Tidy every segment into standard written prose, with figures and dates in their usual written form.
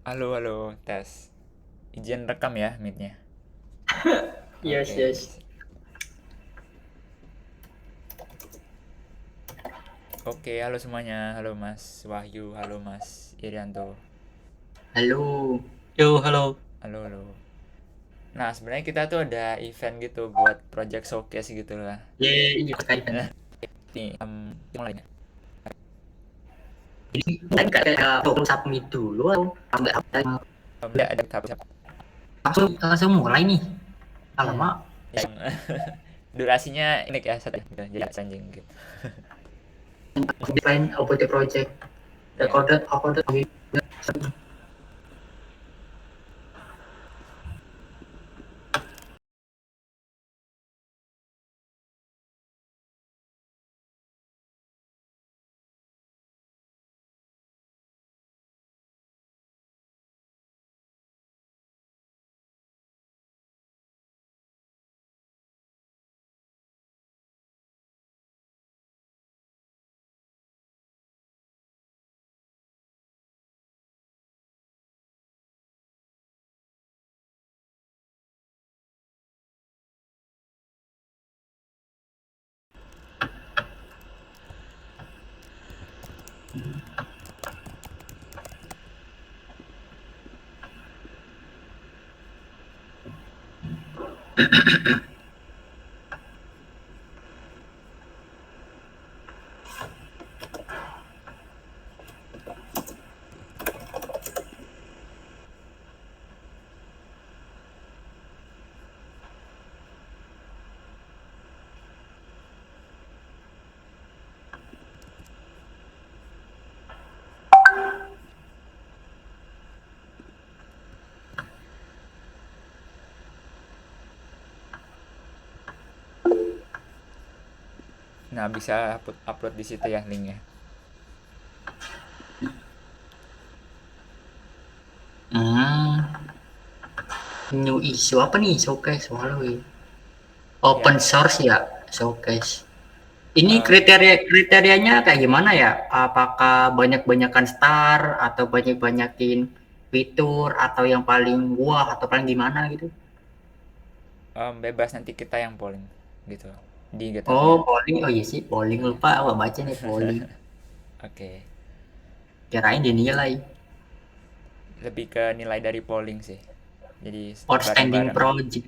Halo, halo, tes. Izin rekam ya, mic-nya. Yes, Oke. yes. Oke, halo semuanya. Halo Mas Wahyu, halo Mas Irianto. Halo. Yo, halo. Halo, halo. Nah, sebenarnya kita tuh ada event gitu buat project showcase gitu lah. Iya, kaitan. Nah, nih, mulai. Jadi kan kayak tolong submit dulu atau enggak Ada tahap siapa? langsung langsung mulai nih. Alamak, Yang durasinya ini ya, satu gitu. Jadi anjing gitu. define about the project. Ya. Recorded. Nah, bisa upload di situ ya linknya. Hmm, new issue apa nih showcase walau Ya, open source ya showcase. Ini eh, kriterianya kayak gimana ya? Apakah banyak-banyakan star atau banyak-banyakin fitur atau yang paling wah atau paling gimana gitu? bebas nanti kita yang polling gitu di Oh, GitHub-nya. polling. Oh iya sih, polling Iya. lupa. Awak baca nih polling. Oke. Kirain dinilai. Lebih ke nilai dari polling sih. Jadi Outstanding bareng-bareng. project.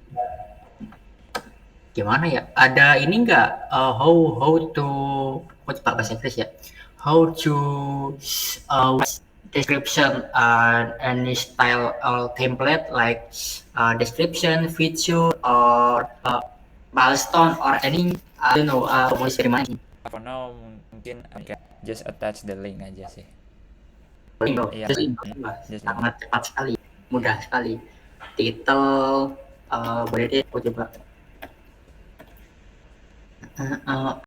Gimana ya? Ada ini enggak how to oh, coba bahasa Inggris ya. How to description any style or template like description, feature or milestone or any I don't know mau dari mana nih? For now mungkin just attach the link aja sih. Boleh bro, Iya, just link, just link. sangat cepat sekali, Iya. mudah sekali. Title boleh deh, aku coba. Uh,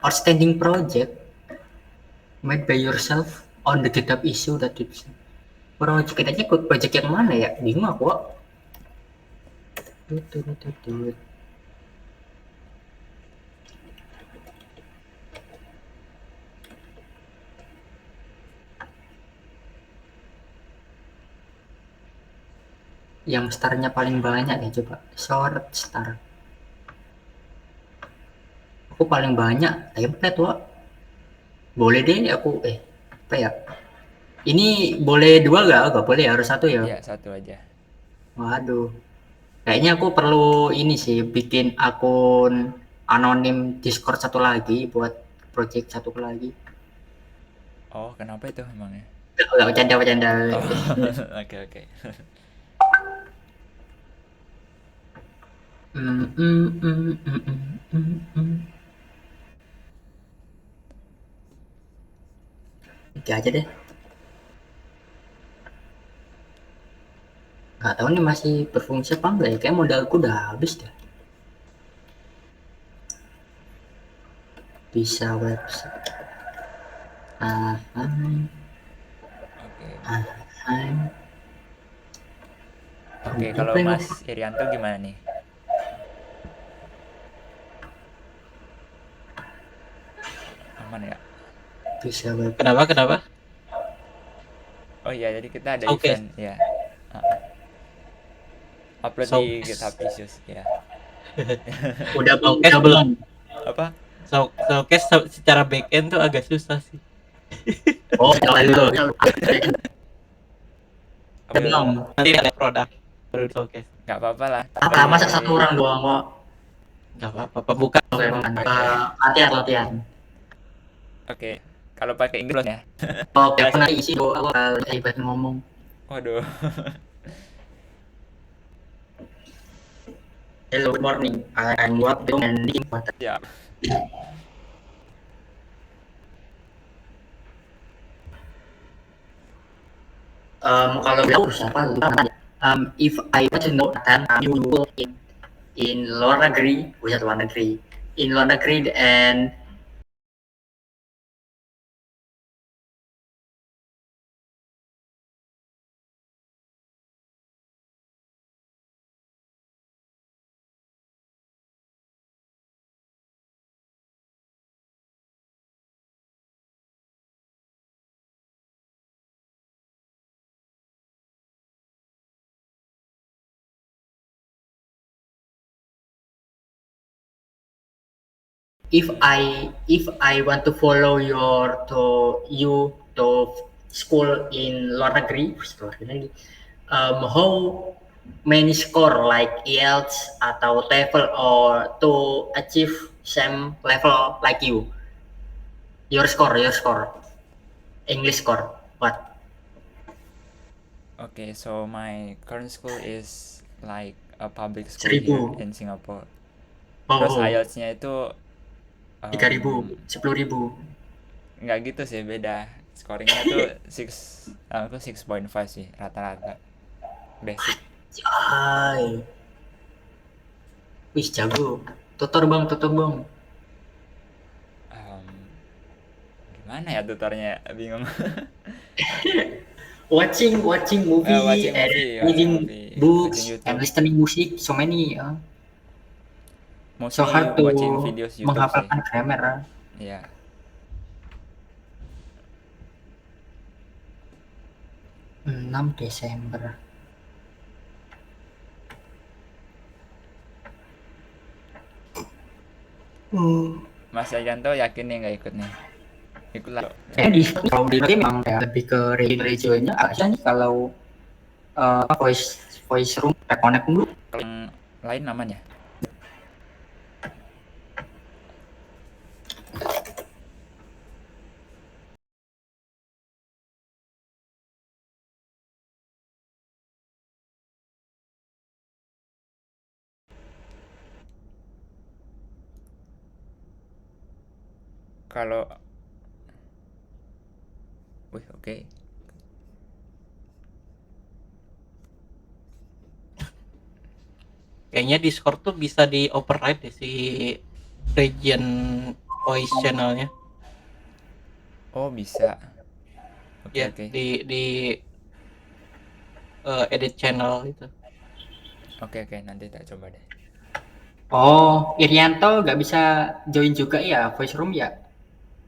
Outstanding project made by yourself on the GitHub issue that it's project kita ikut project yang mana ya? Bingung aku. Tut, tut, tut, tut. Yang starnya paling banyak ya coba. Short star. Aku paling banyak template wah. Boleh deh aku apa ya? Ini boleh dua gak? Oh, gak boleh harus satu ya. Iya, satu aja. Waduh. Kayaknya aku perlu ini sih bikin akun anonim Discord satu lagi buat project satu lagi. Oh, kenapa itu emangnya? Gak bercanda-bercanda. Oh, oke, oke. Mm, mm, mm, mm, mm, mm. Itu aja deh. Nggak tahu nih masih berfungsi apa enggak ya. Kayak modalku udah habis dah. Bisa website. Ah, Oke. ah. Oke, Apa kalau yang Mas Irianto gimana nih? mana ya? Bisa banget. Kenapa? Oh iya, jadi kita ada Showcase. event ya. Heeh. Upload di GitHub Showcase. issues ya. Udah bang, Showcase udah belum. belum. Apa? Showcase secara backend tuh agak susah sih. Oh, kalau dulu. Udah Ambil, belum. Nanti ada produk baru showcase. nggak apa-apa lah. Apa? Masa satu orang doang kok? Gak apa-apa, pembuka. Oke, latihan. Oke, kalau pakai Inggris ya. Oke, aku nanti isi doa. Aku hebat ngomong. Waduh. Hello, good morning. I'm working and eating water. Ya. Kalau bilang siapa? If I want to know then you will in luar negeri, bukan luar negeri, in luar negeri and if I want to follow you to school in luar negeri, how many score like IELTS atau TOEFL or to achieve same level like you? Your score, English score, what? Okay, so my current school is like a public school 1.000. here in Singapore. Oh, Terus oh. IELTS-nya itu 3.000, 10.000. nggak gitu sih, beda. Scoringnya tuh 6.5 sih rata-rata. Basic. Hai. Wih, jago. Tutor bang. Gimana ya tutornya? Bingung. Watching movie, Watching and movie, reading watching books, YouTube. and listening music. So many. So Mostly hard to watching videos YouTube sih. menghafalkan grammar. Iya. 6 Desember. Mas Yanto yakin nih nggak ikut nih? Ikut lah. Kalau di game memang ya, lebih ke regionnya aja nih kalau voice room reconnect dulu. Kalau yang lain aman ya? Kalau oke. Kayaknya Discord tuh bisa di override deh si region voice channelnya. Oh, bisa. Oke, Ya, oke. di edit channel itu. Oke, nanti tak coba deh. Oh, Irianto nggak bisa join juga ya voice room ya?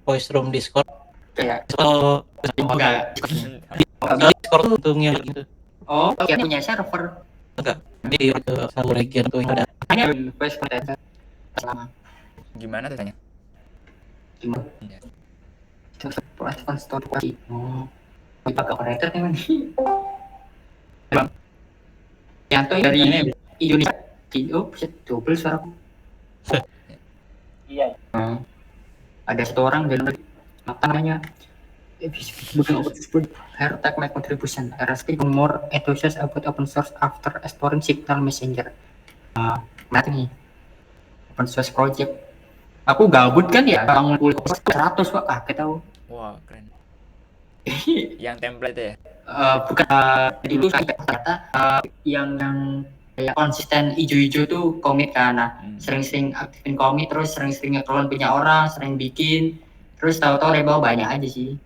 Voice room Discord. Kayak Oh, enggak. Discord tuh untungnya gitu. Oh, yang punya server. Enggak, di satu region tuh yang ada. Hanya voice content selama Gimana tanya? gimana? Ya. Platform store lagi. Oh, pakai operator kan nih. Bang, Irianto dari Indonesia. Oh, bisa double suaraku. Iya. Ada satu orang dari apa namanya? Bukan open source, Here take my contribution. I speak more enthusiastic about open source after exploring Signal Messenger. Mati nih, open source project. Aku gabut kan ya, bangun kuliah 100 kok, kita tahu. Wah, keren. Yang template ya? Bukan dulu ternyata yang kayak konsisten ijo-ijo tuh komik kan. Nah, sering-sering aktifin komik, terus sering-sering nge-clone punya orang, sering bikin, terus tahu-tahu rebel banyak aja sih.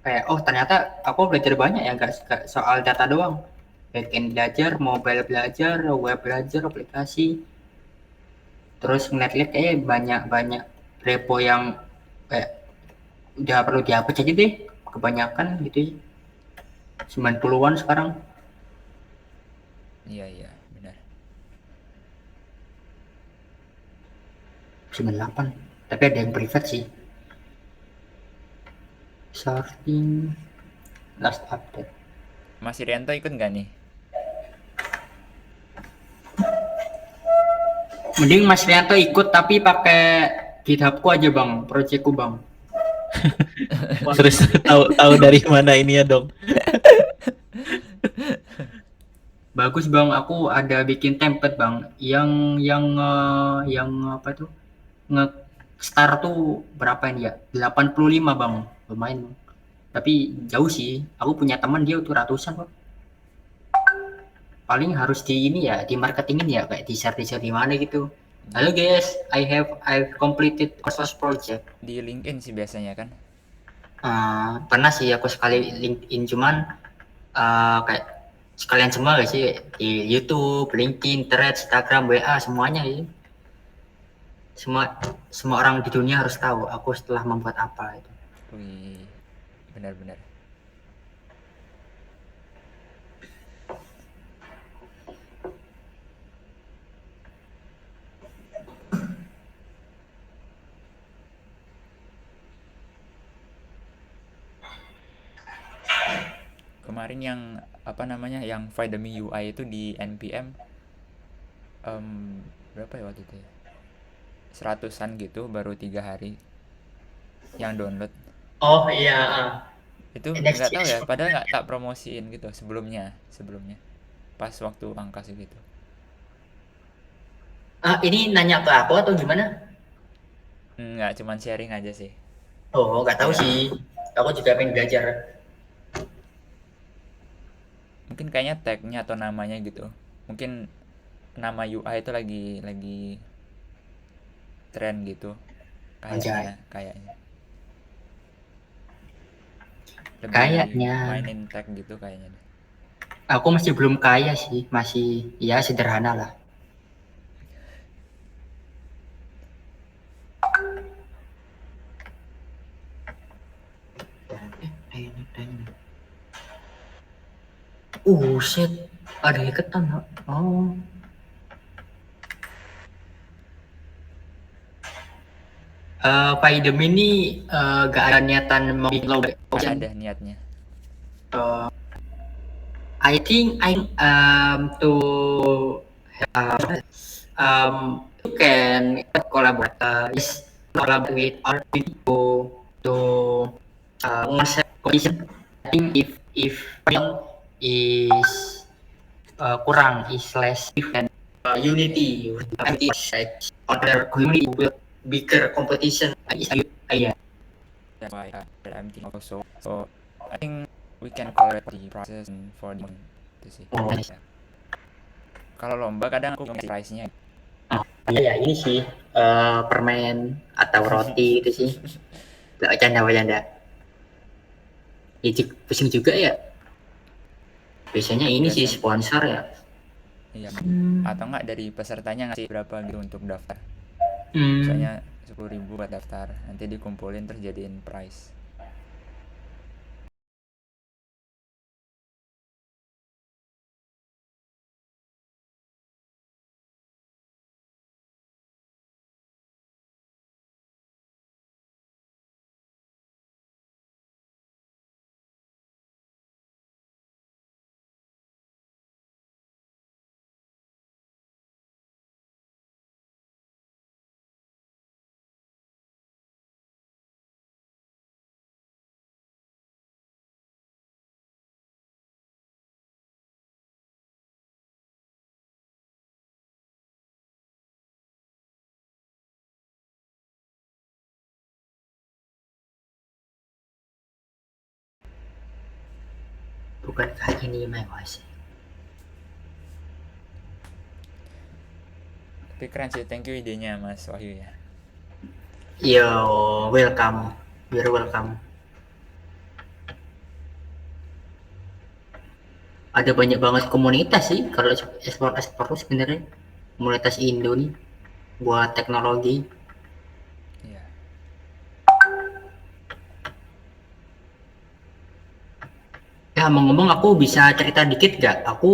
kayak oh ternyata aku belajar banyak ya, nggak soal data doang, backend belajar, mobile belajar, web belajar, aplikasi, terus ngeliat-liat kayak banyak repo yang kayak udah perlu dihapus aja deh, kebanyakan gitu, 90-an sekarang. Iya benar. 98, tapi ada yang privat sih. Sorting last update. Mas Irianto ikut nggak nih? Mending Mas Rianto ikut tapi pakai GitHubku aja bang, proyekku bang. Terus tahu dari mana ini ya dong? Bagus bang, aku ada bikin template bang, yang apa tuh, nge start tuh berapa ini ya? 85 bang, lumayan bang. Tapi jauh sih, aku punya teman dia tuh ratusan bang. Paling harus di ini ya, di marketingin ya, kayak di share di mana gitu. Halo guys, I've completed first project. Di LinkedIn sih biasanya kan. Pernah sih aku sekali LinkedIn, cuman kayak sekalian semua gak sih, di YouTube, LinkedIn, Threads, Instagram, WA, semuanya ya. Semua semua orang di dunia harus tahu aku setelah membuat apa itu. Wih, benar-benar. Kemarin yang apa namanya, yang Find Me UI itu di NPM, berapa ya waktu itu ya? Seratusan gitu, baru 3 hari yang download. Oh iya, Itu nggak tahu Next.js. ya, padahal nggak tak promosiin gitu sebelumnya pas waktu angkas gitu. Ini nanya ke aku atau gimana? Nggak, cuman sharing aja sih. Oh, nggak tahu Kayak sih. Aku juga pengen belajar. mungkin kayaknya tagnya atau namanya gitu, mungkin nama UI itu lagi tren gitu, Anjay. kayaknya lebih Kayaknya mainin tag gitu kayaknya deh. aku masih belum kaya sih, masih ya sederhana lah. Shit, ada iketan. Oh, Pak Idem ini gak ada niatan mau bikin lomba. Ada niatnya. Uh, I think I to you can collaborate with other people to concept competition. I think if one is kurang is less different, unity like other community will bigger competition is idea. That's why I'm thinking also. So I think we can collaborate the process for the itu sih. Oh, nice. Ya. Kalau lomba kadang aku ngasih prize-nya. Ya ini sih permen atau roti itu sih. Bercanda. Ya pusing juga ya. Biasanya ini sih sponsor ya. Iya. Atau enggak dari pesertanya ngasih berapa gitu untuk daftar. Hmm. Misalnya 10.000 buat daftar, nanti dikumpulin terus jadiin prize. Bukankah ini my voice? Tapi keren sih, thank you idenya Mas Wahyu ya. Yo, welcome. You're welcome. ada banyak banget komunitas sih kalau ekspor tuh sebenarnya, komunitas Indo nih buat teknologi. Iya. Ya ngomong-ngomong, aku bisa cerita dikit gak? Aku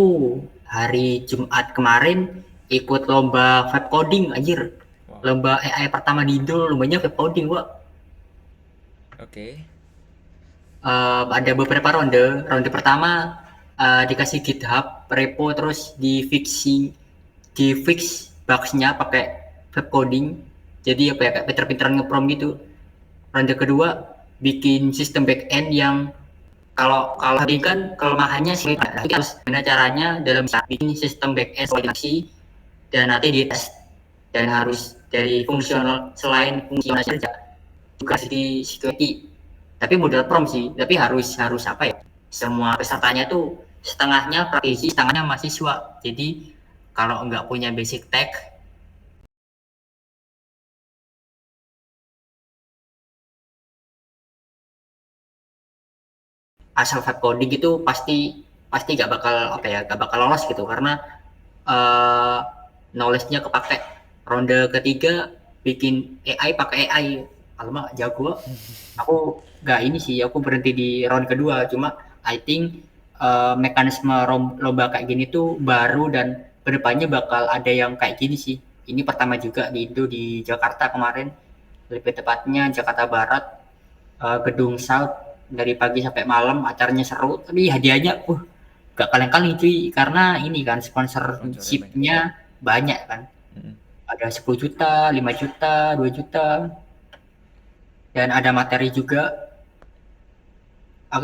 hari Jumat kemarin ikut lomba web coding anjir. Wow. Lomba AI pertama di Indo, lombanya web coding, Wak. Oke. Ada beberapa ronde. Ronde pertama dikasih GitHub repo, terus di fix bugsnya pakai web coding. Jadi apa ya, kayak pinter-pinteran ngeprom gitu. Ronde kedua bikin sistem backend yang kalau kalau tadi kan kelemahannya sih, tapi harus gimana caranya dalam bikin sistem backend koordinasi dan nanti dites, dan harus dari fungsional, selain fungsional saja juga di security, tapi model prom sih, tapi harus harus apa ya, semua pesertanya tuh setengahnya praktisi setengahnya mahasiswa, jadi kalau nggak punya basic tech asal vibe coding itu pasti pasti nggak bakal apa ya, nggak bakal lolos gitu, karena uh, knowledge-nya kepake. Ronde ketiga bikin AI pakai AI, alamak jago. Aku nggak ini sih, aku berhenti di round kedua, cuma I think mekanisme lomba kayak gini tuh baru, dan kedepannya bakal ada yang kayak gini sih. Ini pertama juga di Indo, di Jakarta kemarin, lebih tepatnya Jakarta Barat, gedung South, dari pagi sampai malam acaranya seru, tapi hadiahnya gak kaleng-kaleng cuy, karena ini kan Sponsornya banyak. sponsorshipnya banyak kan, Mm-mm. ada 10 juta, 5 juta, 2 juta, dan ada materi juga.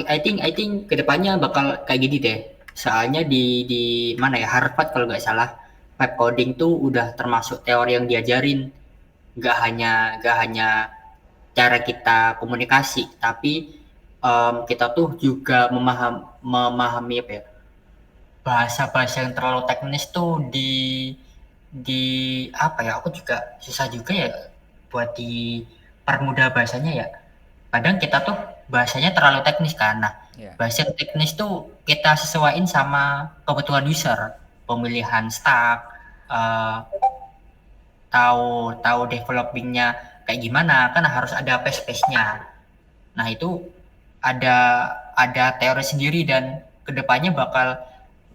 I think kedepannya bakal kayak gini deh. Soalnya di mana ya, Harvard kalau nggak salah, web coding tuh udah termasuk teori yang diajarin. Nggak hanya cara kita komunikasi, tapi kita tuh juga memahami apa ya, bahasa-bahasa yang terlalu teknis tuh di apa ya, aku juga susah juga ya buat dipermudah bahasanya ya. Kadang kita tuh bahasanya terlalu teknis kan. Nah, Iya. bahasa yang teknis tuh kita sesuaiin sama kebutuhan user, pemilihan stack, eh, tahu tahu developingnya kayak gimana, kan harus ada space-nya. Nah, itu ada teori sendiri, dan kedepannya bakal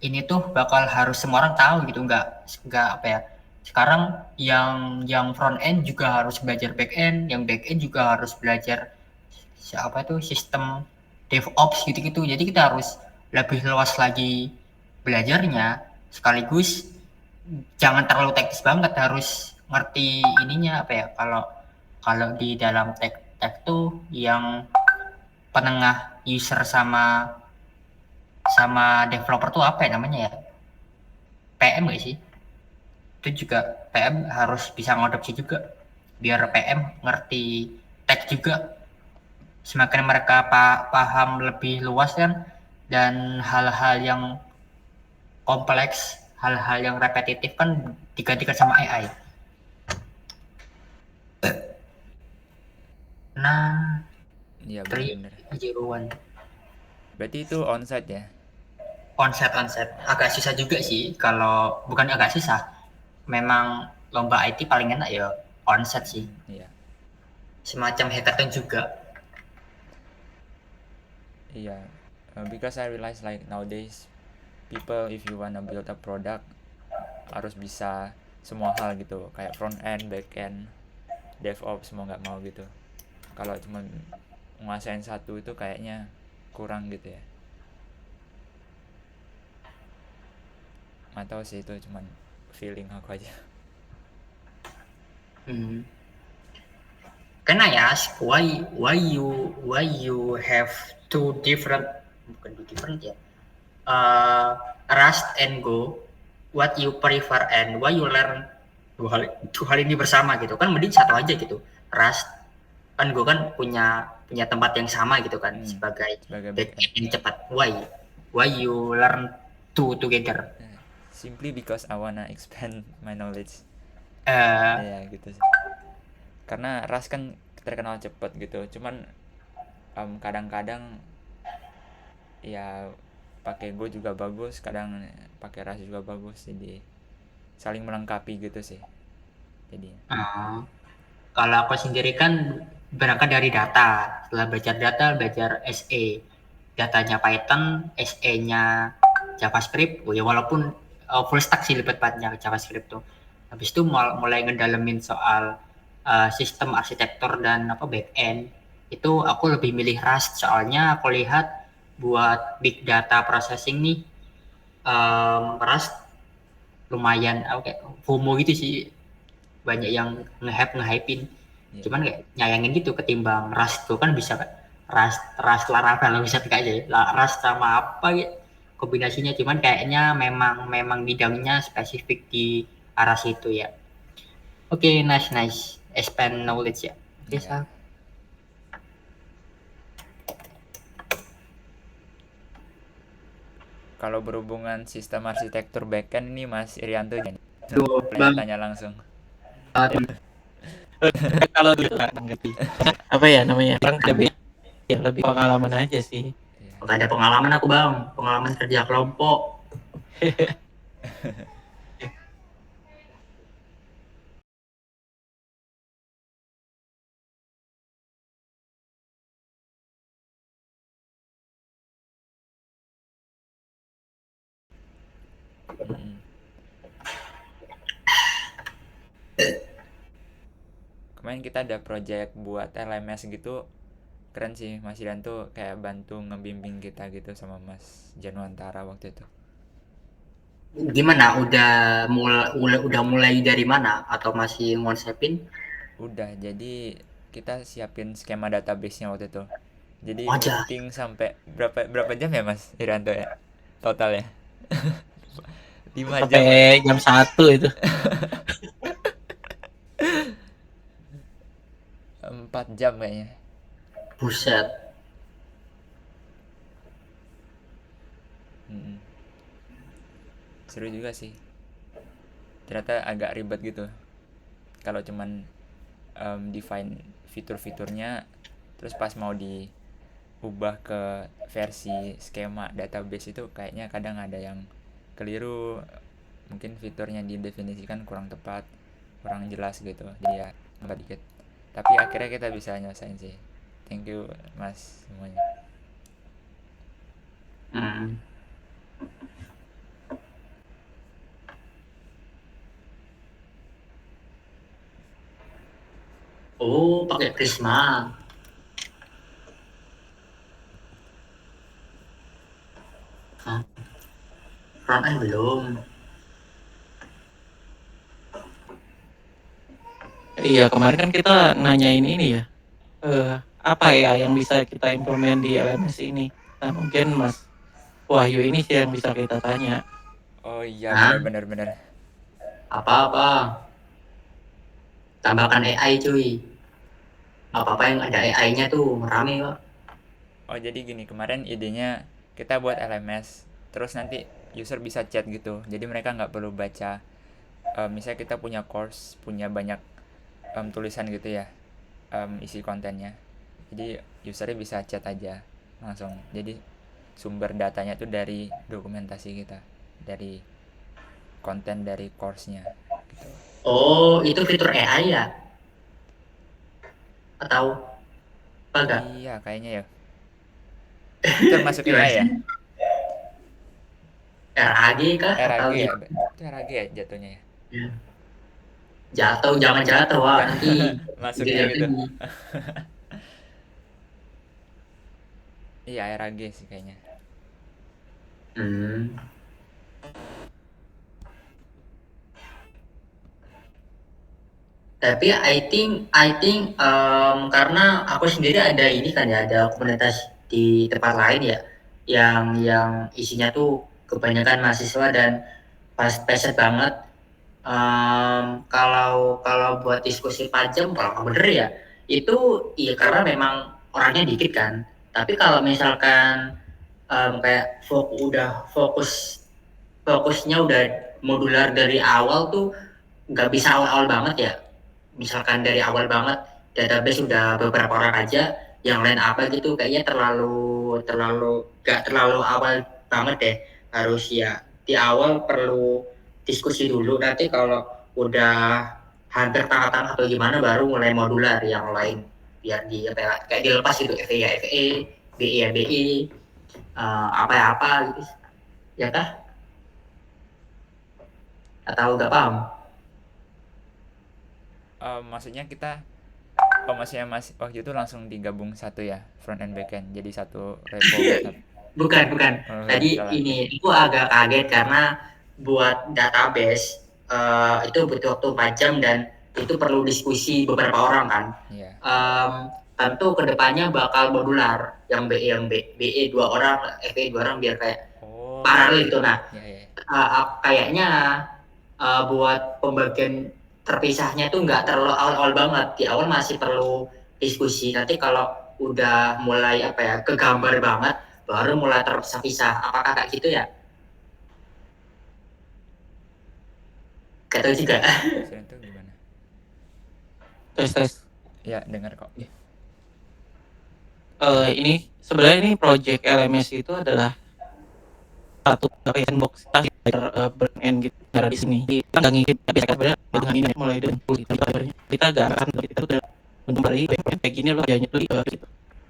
ini tuh bakal harus semua orang tahu gitu, nggak apa ya, sekarang yang front end juga harus belajar back end, yang back end juga harus belajar siapa tuh sistem DevOps gitu-gitu, jadi kita harus lebih luas lagi belajarnya, sekaligus jangan terlalu teknis banget, harus ngerti ininya apa ya, kalau kalau di dalam tech tuh yang penengah user sama sama developer tuh apa ya namanya ya, PM gak sih? Itu juga PM harus bisa ngadopsi juga, biar PM ngerti tech juga, semakin mereka paham lebih luas kan, dan hal-hal yang kompleks, hal-hal yang repetitif kan digantikan sama AI. Nah, Iya, benar-benar. 301 Berarti itu onsite ya? onset agak susah juga sih, kalau bukan agak susah, memang lomba IT paling enak ya onset sih, Iya. semacam hackathon juga. Iya. Because I realize like nowadays people if you wanna build a product harus bisa semua hal gitu, kayak front end, back end, DevOps semua nggak mau gitu. Kalau cuma nguasain satu itu kayaknya kurang gitu ya. Nggak tahu sih, itu cuman feeling aku aja. Hmm. Can I ask why you have two different, bukan two different ya, Rust and Go, what you prefer and why you learn dua hal ini bersama gitu kan, mending satu aja gitu. Rust kan, Go kan punya tempat yang sama gitu kan, sebagai Sebagai back end. backend yang cepat. Why you learn two together? Simply because I wanna expand my knowledge. Eh, Ya gitu sih. Karena Rust kan terkenal cepet gitu. Cuman kadang-kadang ya pakai Go juga bagus, kadang pakai Rust juga bagus, jadi saling melengkapi gitu sih jadi. Oh, kalau aku sendiri kan berangkat dari data. Setelah belajar data, belajar SE. Datanya Python, SE-nya JavaScript. Oh ya walaupun full stack sih lebih tepatnya JavaScript tuh. Habis itu mulai ngedalemin soal sistem arsitektur dan apa backend. Itu aku lebih milih Rust soalnya aku lihat buat big data processing nih Rust lumayan oke FOMO gitu sih, banyak yang nge-hypein. Iya. Cuman kayak nyayangin gitu ketimbang Rust tuh kan bisa kan Rust Laravel bisa pakai aja ya. Rust sama apa gitu kombinasinya, cuman kayaknya memang bidangnya spesifik di arah situ ya. Oke, nice expand knowledge ya. Oke, Iya. Sal. Kalau berhubungan sistem arsitektur backend ini Mas Irianto jadi Tuh, Bang. tanya langsung. Kalau dulu nggak ngerti apa ya namanya, orang lebih ya lebih pengalaman aja sih. Iya. Gak ada pengalaman aku, Bang. Pengalaman kerja kelompok. Mm-mm. Kemarin kita ada project buat LMS gitu, keren sih Mas Irianto kayak bantu ngebimbing kita gitu sama Mas Januantara waktu itu. Gimana? Udah mulai dari mana? Atau masih ngonsepin? Udah, jadi kita siapin skema database-nya waktu itu. Jadi Wajah. meeting sampai berapa berapa jam ya Mas Irianto ya? Total ya? 5 jam. Sampai jam 1 itu. 4 jam kayaknya. Buset. Mm-mm. Seru juga sih. Ternyata agak ribet gitu. Kalau cuman define fitur-fiturnya, terus pas mau diubah ke versi skema database itu kayaknya kadang ada yang keliru. Mungkin fiturnya didefinisikan kurang tepat, kurang jelas gitu. Jadi ya nambah dikit. Tapi akhirnya kita bisa nyelesain sih. Thank you Mas semuanya. Hmm. Oh, pakai Prisma. Hah? Front end belum. Iya, kemarin kan kita nanyain ini ya. Apa ya yang bisa kita implement di LMS ini? Nah, mungkin Mas Wahyu ini sih yang bisa kita tanya. Oh iya, Hah? benar. Apa-apa? Tambahkan AI cuy. Apa-apa yang ada AI-nya tuh rame Pak. Oh jadi gini, kemarin idenya kita buat LMS, terus nanti user bisa chat gitu. Jadi mereka nggak perlu baca. Misalnya kita punya course, punya banyak tulisan gitu ya, isi kontennya. Jadi usernya bisa chat aja langsung. Jadi sumber datanya tuh dari dokumentasi kita, dari konten dari course-nya. Gitu. Oh, itu fitur AI ya? Atau apa enggak? Iya, kayaknya ya. Itu termasuk AI ya? RAG kah? Atau RAG ya? gimana? Itu RAG ya jatuhnya ya? Ya. Jatuh, jangan jatuh Wak. Nanti Masuknya dilihat gitu. lagi. Iya, RAG sih kayaknya. Hmm. Tapi I think karena aku sendiri ada ini kan ya, ada komunitas di tempat lain ya, yang isinya tuh kebanyakan mahasiswa dan passionate banget. Kalau kalau buat diskusi 4 jam kalau nggak bener ya, itu iya karena memang orangnya dikit kan. Tapi kalau misalkan kayak fokusnya udah modular dari awal tuh nggak bisa awal-awal banget ya, misalkan dari awal banget database udah beberapa orang aja, yang lain apa gitu kayaknya terlalu terlalu gak terlalu awal banget deh. Harus ya di awal perlu diskusi dulu, nanti kalau udah hampir tengah-tengah atau gimana baru mulai modular yang lain, biar di apa ya, kayak dilepas gitu, FE ya FE, BE ya BE, apa ya apa gitu ya kah, atau nggak paham. Maksudnya kita maksudnya mas waktu itu langsung digabung satu ya, front and back end jadi satu repo GitHub. Bukan. Oh, Tadi salah. ini itu agak kaget karena buat database itu butuh waktu 4 jam dan itu perlu diskusi beberapa orang kan. Iya. Tentu kedepannya bakal modular yang BE 2 orang, FE 2 orang biar kayak Oh, paralel gitu. Nah, iya, iya. kayaknya buat pembagian terpisahnya itu nggak terlalu awal-awal banget. Di awal masih perlu diskusi. Nanti kalau udah mulai apa ya kegambar banget, baru mulai terpisah-pisah. Apakah kayak gitu ya? Gak tahu juga. Saya itu gimana? Tes. Ya, dengar kok. Ini sebenarnya ini project LMS itu adalah satu sandbox brand gitu di sini. Kita nggak ngikut tapi sebenarnya dengan ini mulai dari kita agak akan kita udah untuk dari kayak gini loh kerjanya tuh gitu.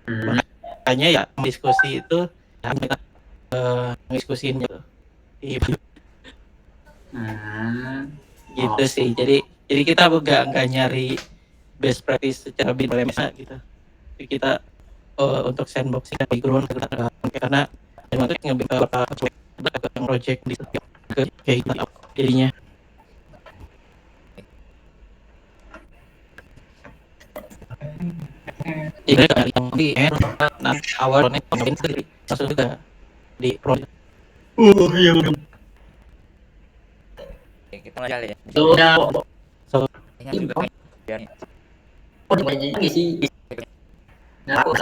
Makanya ya diskusi itu ya, kita diskusiin gitu. Gitu sih. Jadi kita nggak nyari best practice secara LMS gitu. Jadi kita untuk sandbox kita background karena memang itu ngambil yang project di kayak gitu jadinya. Jadi dari yang di awalnya mungkin sendiri langsung juga di project. Iya benar. Oke, kita mulai ya. Sudah. So Ingat juga kayak biar Oh, banyak sih. Nah, aku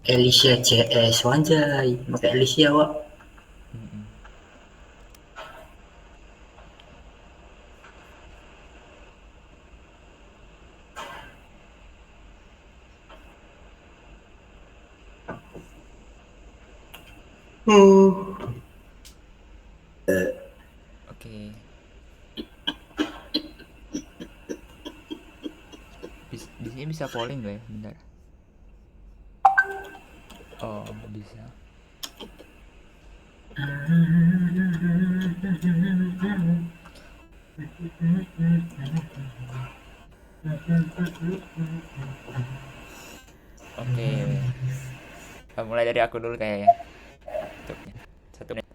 Alicia CS wanjay, pakai Alicia wak. Oke. Di bisa polling gak ya? Bentar. Oh, bisa. Oke. Mulai dari aku dulu kayaknya. Tutupnya. 1 menit.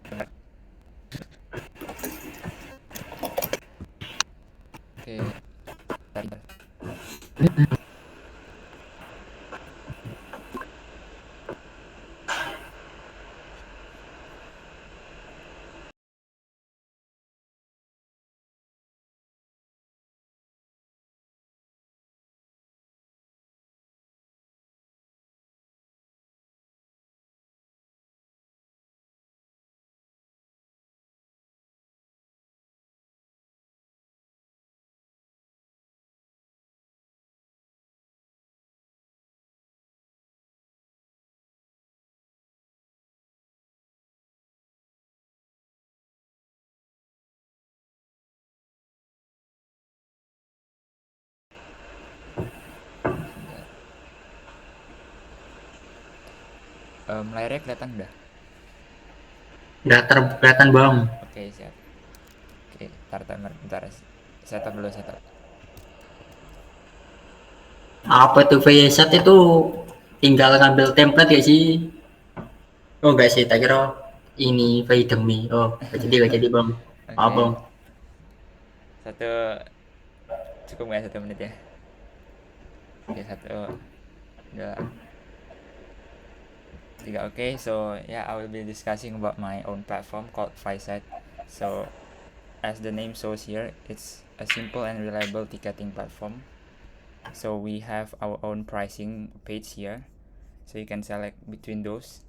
Oke. Bentar. Layarnya kelihatan udah. Udah kelihatan bang. Oke, siap. Oke, tar timer bentar. Setup dulu setup. Apa tuh VSat itu tinggal ngambil template gak sih? Oh enggak sih, tak kira ini demi. Oh, gak jadi bang. Maaf Oke. bang. Satu cukup nggak 1 menit ya? Oke, 1, 2, 3. Okay, so yeah, I will be discussing about my own platform called Physite. So as the name shows here, it's a simple and reliable ticketing platform. So we have our own pricing page here, so you can select between those.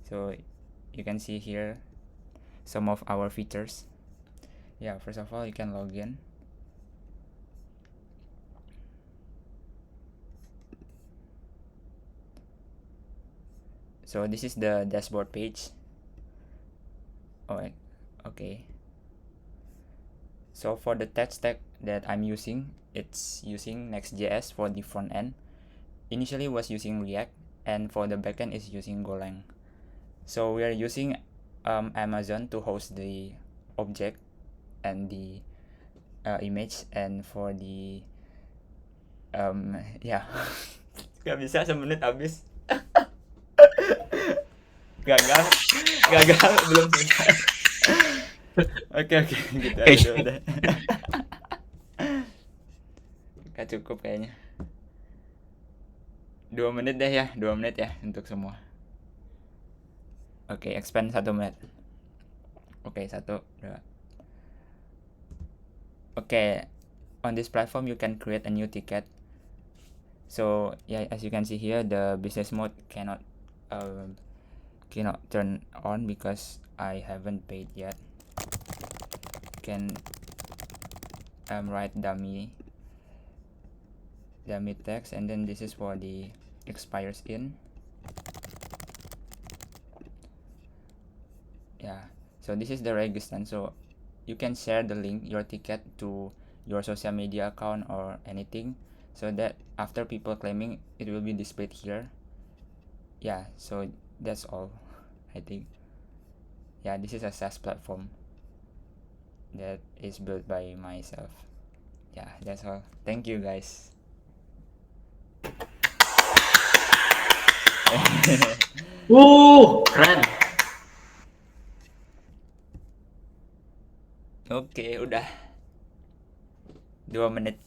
So you can see here some of our features. Yeah, first of all, you can log in. So this is the dashboard page. Oh, okay. So for the tech stack that I'm using, it's using Next.js for the front end. Initially was using React, and for the backend is using Golang. So we are using Amazon to host the object and the image, and for the ya nggak bisa 1 menit habis. gagal gagal belum selesai. Oke gitu aja dulu deh. Gak cukup kayaknya. 2 menit deh ya, 2 menit ya untuk semua. Oke, expand 1 menit. Oke, 1, 2. Oke, on this platform you can create a new ticket. So yeah, as you can see here, the business mode cannot turn on because I haven't paid yet. Can write dummy text, and then this is for the expires in. Yeah, so this is the register. So you can share the link, your ticket, to your social media account or anything, so that after people claiming, it will be displayed here. Yeah, so that's all. I think, yeah, this is a SaaS platform that is built by myself. Yeah, that's all. Thank you guys. Keren. Oke, udah 2 menit.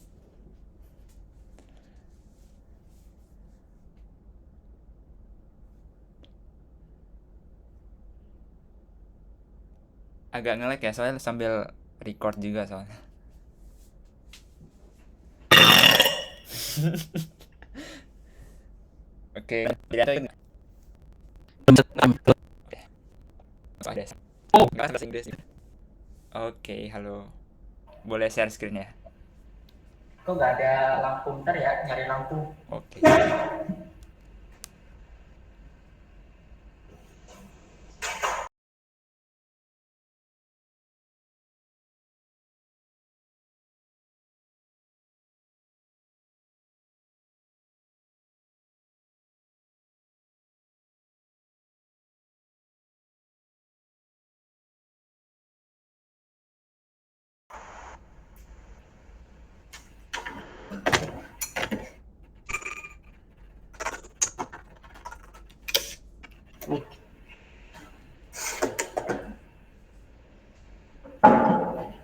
Agak nge-lag ya, soalnya sambil record juga soalnya. Oke, jadi ada bahasa Inggris. Oke, halo. Boleh share screen ya? Kok nggak ada lampu? Ntar ya, nyari lampu. Oke.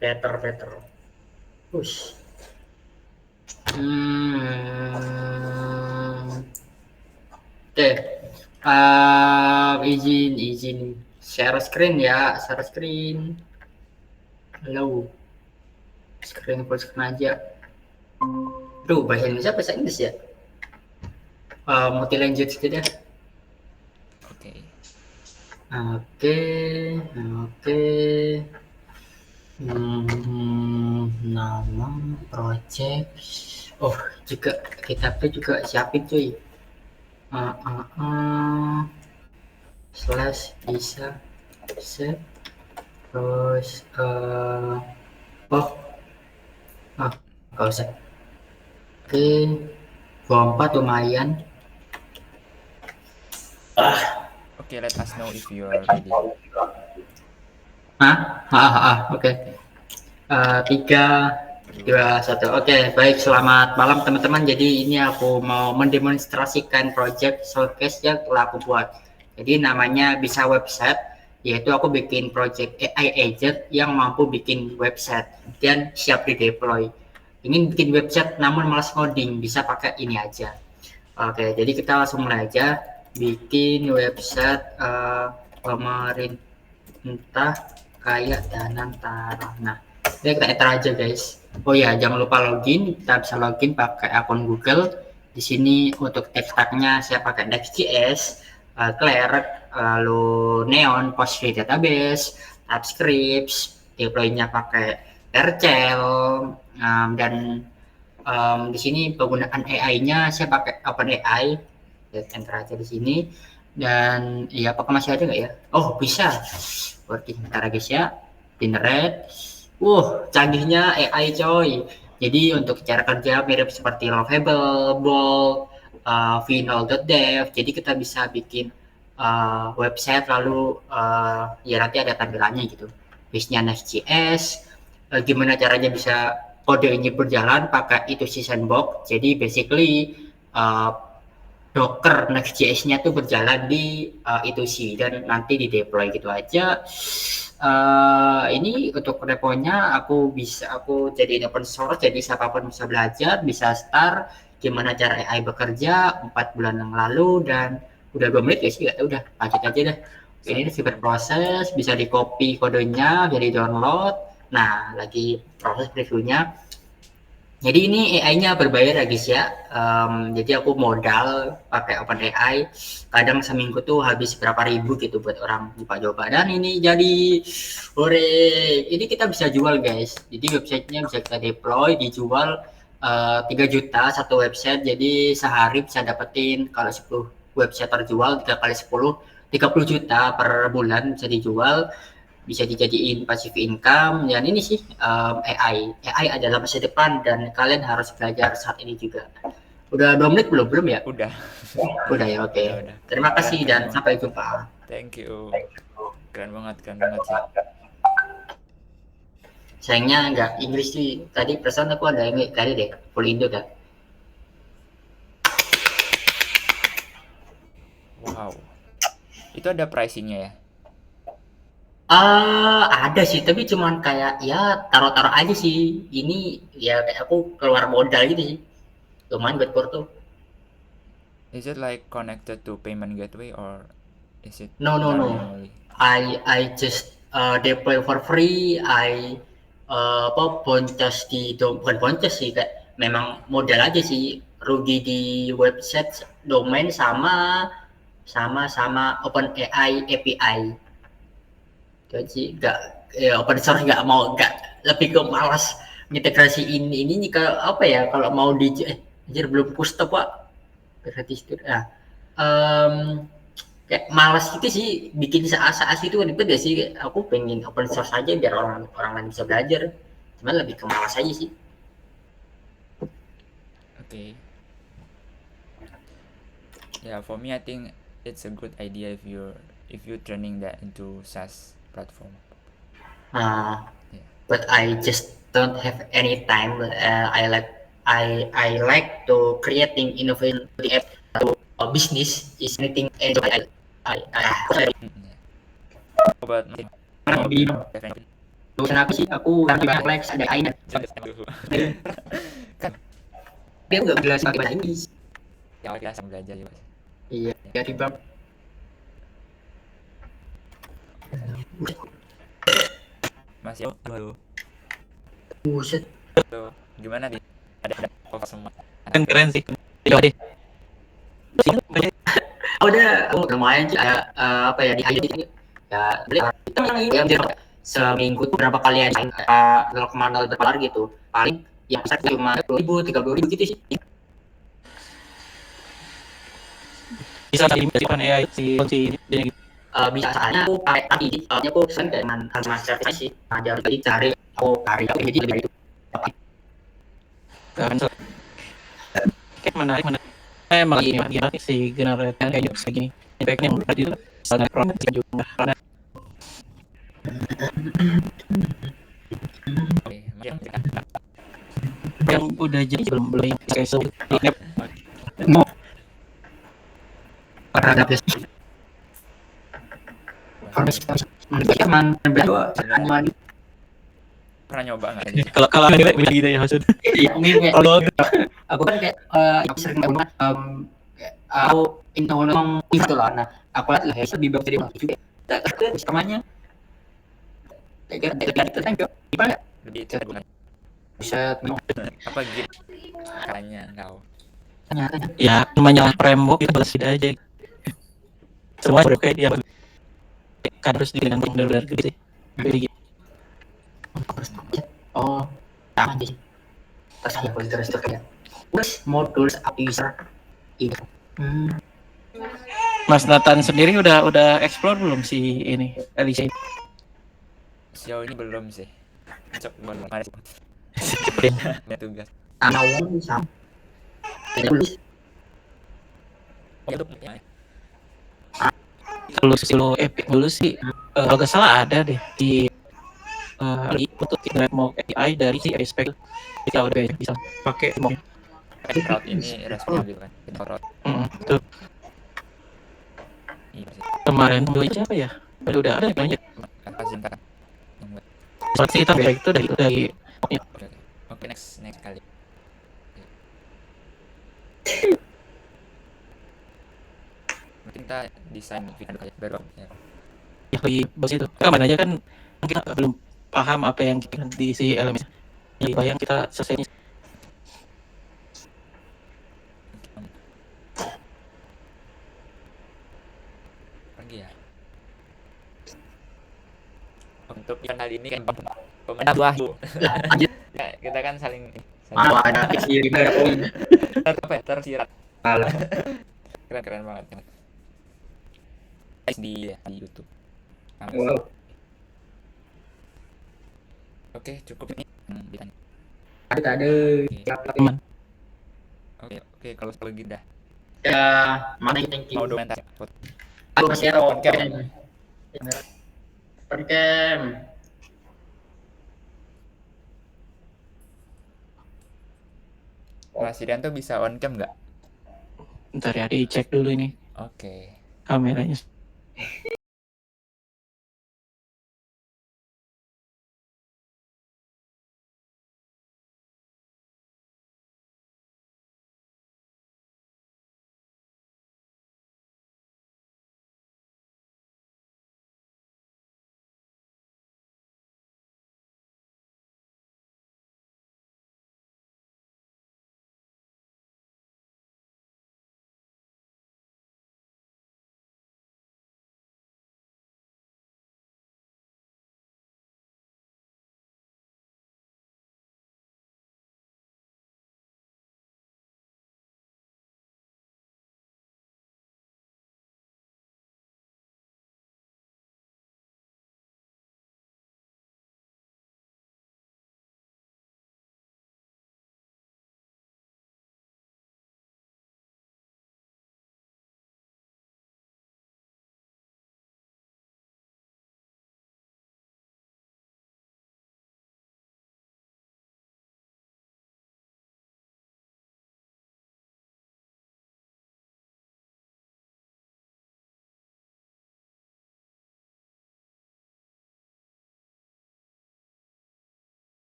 Better. Push. Oke. Izin share screen ya, share screen. Halo. Screen full screen aja. Duh, bahasa Indonesia bahasa Inggris ya. Multi language gitu deh. Oke. Oke. Nama project. Oh, juga kita tuh juga siapin cuy. Slash bisa set terus nggak usah. Oke, 24 lumayan. Okay, let us know if you are ready. Oke. 3, 2, 1. Oke, baik. Selamat malam teman-teman. Jadi ini aku mau mendemonstrasikan project showcase yang telah aku buat. Jadi namanya bisa website, yaitu aku bikin project AI agent yang mampu bikin website dan siap di deploy. Ingin bikin website namun malas coding, bisa pakai ini aja. Oke, jadi kita langsung mulai aja bikin website pemerintah kayak Danantara. Nah, ini kita enter aja guys. Oh ya, jangan lupa login. Kita bisa login pakai akun Google. Di sini untuk text tag-nya saya pakai Next.js, Clerk, lalu Neon, Postgre Database, TypeScript, deploy-nya pakai Vercel, dan di sini penggunaan AI-nya saya pakai OpenAI. Enter aja di sini. Dan ya, apakah masih ada nggak ya? Oh, bisa. Working. Bentar guys ya. Generate. Canggihnya AI coy. Jadi untuk cara kerja mirip seperti Lovable, Bolt, v0.dev. Jadi kita bisa bikin website lalu ya nanti ada tampilannya gitu. Base-nya Next.js. Gimana caranya bisa kode ini berjalan pakai itu sandbox. Jadi basically Docker Next.js-nya tuh berjalan di itu sih, dan nanti di deploy gitu aja. Ini untuk reponya aku jadiin open source, jadi siapapun bisa belajar, bisa start gimana cara AI bekerja 4 bulan yang lalu, dan udah 2 menit ya sih, udah lanjut aja deh. Ini super proses, bisa di copy kodenya, jadi download. Nah, lagi proses previewnya. Jadi ini AI-nya berbayar ya guys ya. Jadi aku modal pakai OpenAI. Kadang seminggu tuh habis berapa ribu gitu buat orang buka coba. Dan ini jadi ini kita bisa jual guys. Jadi websitenya bisa kita deploy, dijual 3 juta satu website. Jadi sehari bisa dapetin kalau 10 website terjual 3 kali 10, 30 juta per bulan bisa dijual. Bisa dijadiin passive income. Dan ini sih AI adalah masa depan dan kalian harus belajar saat ini juga. Udah 2 menit belum ya? Udah Ya, oke. Udah. Terima kasih dan sampai jumpa. Thank you. Keren banget sih. Sayangnya nggak Inggris sih. Tadi perasaan aku ada Inggris tadi deh, full Indo kan. Wow. Itu ada pricing-nya ya? Ada sih, tapi cuman kayak ya taruh-taruh aja sih. Ini ya kayak aku keluar modal gitu sih. Lumayan buat Porto. Is it like connected to payment gateway or is it No. manually? I just deploy for free. Boncos bukan boncos sih, kayak memang modal aja sih. Rugi di website domain sama OpenAI API. Jadi open source nggak lebih ke malas integrasiin ini kalau apa ya, kalau mau anjir belum push stop pak gratis itu. Kayak malas gitu sih bikin saat itu ribet ya sih. Aku pengen open source aja biar orang lain bisa belajar, cuman lebih ke malas aja sih. Okay. Yeah, for me I think it's a good idea if you're turning that into SaaS platform. But I just don't have any time. I like to creating innovation the app to business is anything. Buat Lebih definitely. dosen aku sih, aku lagi banyak flex ada lainnya. Kan Dia nggak jelas pakai bahasa Inggris. yang awal kita sama belajar ya Mas. Iya, jadi bab Mas Yo, halo. buset. Tuh, gimana nih? Ada cover semua. Kan keren sih. Coba deh. Oh, udah, lumayan sih, apa ya, di highlight ya, beli ya, seminggu tuh berapa kali ada kalau kemana berkelar gitu, paling yang bisa cuma 20.000, 30.000 gitu sih. Bisa diimplikan AI si ini dia gitu. Bisa, soalnya aku pakai tadi, soalnya aku sering dengan master sih, ngajar jadi cari aku karya jadi lebih dari itu. Kan kayak menarik. Emang ini gimana si generator kayak gitu segini. Impactnya yang tadi itu misalnya prompt juga karena Oke, yang udah jadi belum yang kayak so Mau ada biasa. pernah nyoba nggak? kalau ada gitu ya maksud. Iya, mungkin kayak Kalau aku kan kayak yang sering banget aku ngomong itu lah. Nah, aku lihat lah ya di bawah jadi bagus juga. Terus temannya kayak gitu kan gimana Lebih itu bukan bisa apa gitu caranya kau. tanya ya namanya framework itu balas aja. Semua udah kayak dia kan harus digantung benar-benar gitu sih. Jadi gitu. oh sama aja sih. Terus ya terus tuh kayak more tools up user ini. Mas Nathan sendiri udah explore belum si ini Alicia? Sejauh ini belum sih. Coba belum ada tugas. Nawang sama tulis YouTube ya. Kalau silo Epic dulu sih kalau nggak salah ada deh di untuk internet mau API dari si Aspect kita udah bisa pakai mau Crowd ini respon gitu kan. Crowd. tuh Iya sih. kemarin dulu siapa ya udah ada banyak Azim kan. soalnya kita kayak itu dari ya, Oke, next kali. Mungkin kita desain video kali baru ya. lebih bagus itu kemarin aja kan kita belum paham apa yang kita di si elemen jadi bayang kita selesai Lagi ya. Untuk yang kali ini kan pemenang Wahyu. Ya, kita kan saling ada kiri poin tersirat. kalau Keren banget kan. Di YouTube. wow. Oke, cukup ini. Ditanya. ada teman Oke, kalau gitu dah. ya mana thank you Mau dokumentasi. aku masih ada on cam Mas Irianto bisa on cam nggak? ntar ya dicek dulu ini Oke. kameranya